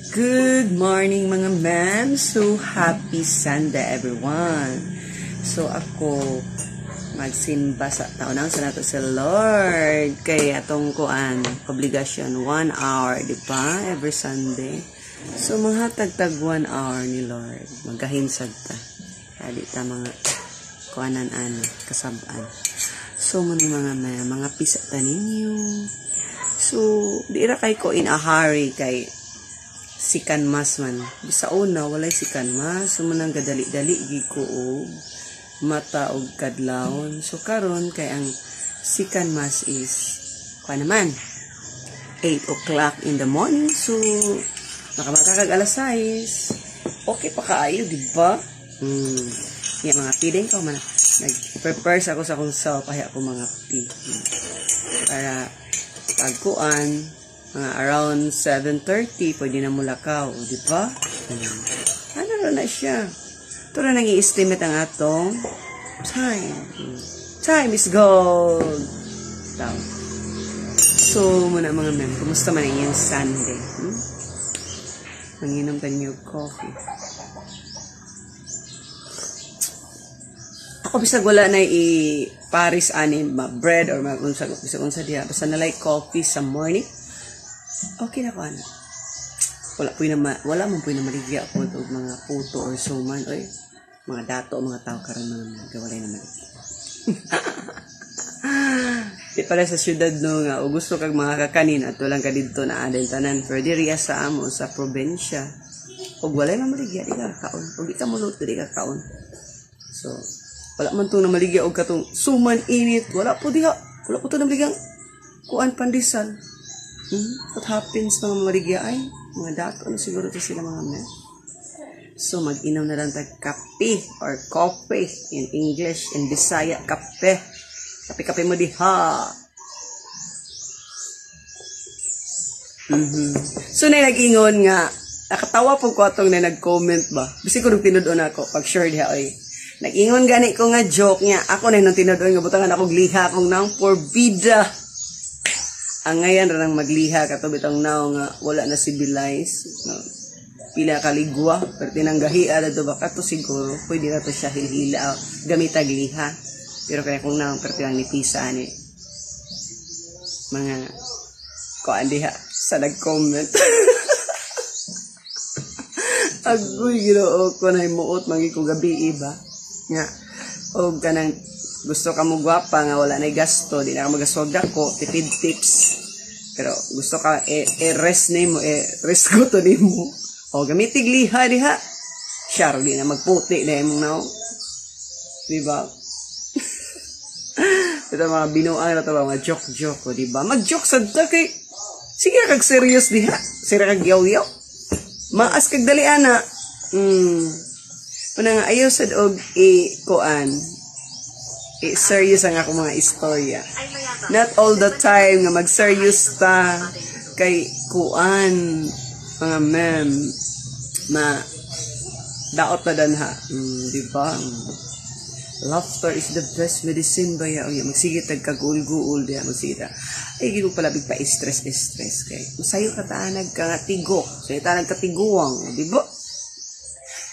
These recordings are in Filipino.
Good morning mga ma'am. So happy Sunday everyone. So ako magsimba sa taon sa nato sa Lord. Kay atong kuan obligasyon 1 hour, di ba? Every Sunday. So mga tagtag 1 hour ni Lord. Magahinsag ta. Kadi ta mga kuanan kasaban. So mga mga pisa ta ninyo. So di ra kay ko in a hurry kay sikan mas man. Bisa una walay sikan mas, sumunang gadali-dali gi ko og mata og kadlawon. So karon kay ang sikan mas is naman 8 o'clock in the morning. So nakamata kag alas 6. Okay pa kaayo, di ba? Yan mga feeding ko man. Nag-prepare ako sa kung sa pahiya ko mga tea. Para pagkuan mga around 7:30 pwede na mulakaw, di ba? Ano na siya? Ito na nang i-estimate ang atong time. Time is gold. So, muna mga ma'am, kumusta man yung Sunday? Manginom tayo yung coffee. Ako bisag wala na i-paris anin, bread or unsa diha. Basta na like coffee sa morning. Okay na ko ano. Wala man po na maligya ako og mga puto or suman oy. Mga dato mga tao karon mga walay na maligya. Di pala sa syudad no nga o gusto kag mga kakanin at walang ka didto na adin tanan for diri sa amo sa probinsya. Og walay man maligya di ka kaon. Og di ka muluto di ka kaon. So wala man tong na maligya og katong suman init. Wala po diha. Wala po to na maligyang kuan pandesal. What happens mga maligya ay mga dato ano siguro to sila mga men. So mag-inom na lang tag kape or coffee in English, in Bisaya kape. Kape mo diha. So na nag-ingon nga nakatawa po ko atong na nag-comment ba. Bisi ko nung tinudon ako pag sure diha oy. Nag-ingon gani ko nga joke niya. Ako na nung tinudon nga butangan akong liha akong nang forbida. Ang ngayon ranang magliha katubit ang now nga wala na civilize pila kaligwa pero tinanggahi ala do baka to siguro pwede na to siya hilhila gamit ag liha pero kaya kung now pero ang nipisa ni mga kuan diha sa nag-comment agoy Ginoo ko na himuot mangi ko gabi iba nga og kanang gusto ka mo gwapa nga wala na gasto di na ka magaswag dako tipid tips pero gusto ka rest nimo rest ko to nimo o gamitig liha diha syar di na magputi na imong now di ba ito mga binuang na to mga joke o di ba mag-joke sad ta kay sige kag serious diha sira kag yaw-yaw maas kag dali ana una nga ayaw sad og kuan serious ang ako mga istorya. Not all the time nga mag-serious ta kay kuan mga ma'am daot na danha. Di ba? Laughter is the best medicine ba ya? Magsigit kag-ul-guul diya. Magsigit ay gino pala big pa stress kay masayo ka taanag ka nga tigok. Sayo taanag ka tiguwang. Di ba?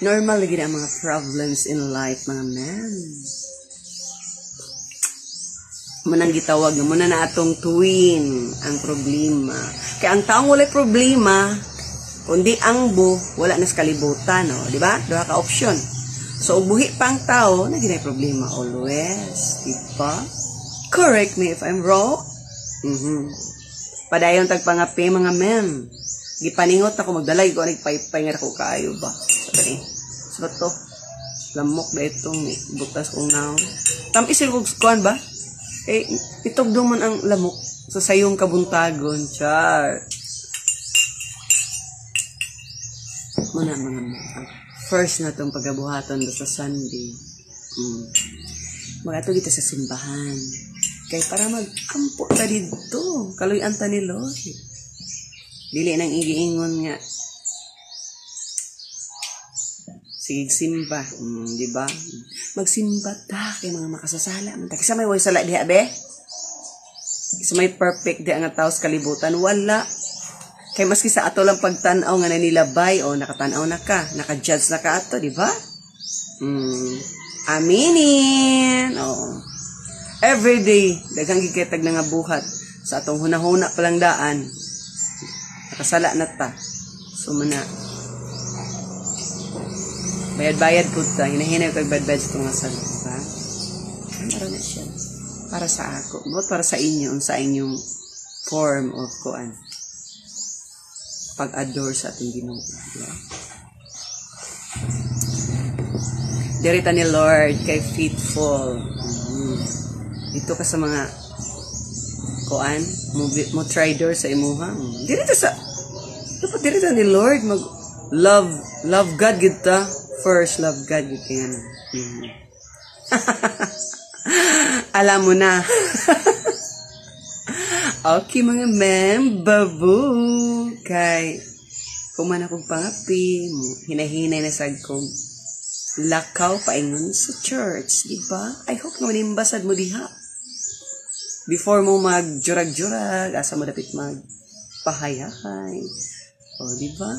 Normal lagi na ang mga problems in life mga ma'am. Manang gitawag mo na atong tuwin ang problema. Kaya ang taong walay problema, kundi ang wala na sa kalibutan, no? Di ba? Duha ka option. So, buhi pang tao, na ginay problema always. Di ba? Correct me if I'm wrong. Padayon tagpangapi mga mem. Gipaningot ako magdalay ko nagpaypay nga ko kaayo ba. Sabat to. Lamok ba itong butas kong naon. Tamisil ko kuan ba? Itog duman ang lamok sa sayong kabuntagon. Char. Muna mga first na itong pagabuhaton sa Sunday. Magato kita sa simbahan. Kay para mag-ampo ta dito. Kaluyan ta ni Lord. Dili nang igiingon nga. Sige simba, di ba? Magsimba ta kay mga makasasala. Kisa may way sala diha be? Kisa may perfect di ang tao sa kalibutan wala. Kay maski sa ato lang pagtanaw nga nanilabay o nakatanaw na ka, naka-judge na ka ato, di ba? Aminin. Oo. Every day, daghang gikitag na nga buhat sa atong hunahuna palang daan. Nakasala na ta. So muna bayad-bayad po ta. Hinahinay ko bayad-bayad sa itong asal. Diba? Para na siya. Para sa ako. But para sa inyo. Sa inyong form of kuan. Pag-adore sa ating Ginoo. Diba? Dirita ni Lord kay faithful. Dito ka sa mga kuan. Mo trader sa imuha. Dirita sa dapat dirita ni Lord. Mag love God kita. First, love God kita. Alam mo na. Okay mga ma'am, babu. Kay, kuman akong pangapi, hinahinay na sa kong lakaw paingon sa church, di ba? I hope nga manimbasad mo diha. Before mo mag-jurag-jurag, asa mo dapat mag-pahayahay. O, di ba?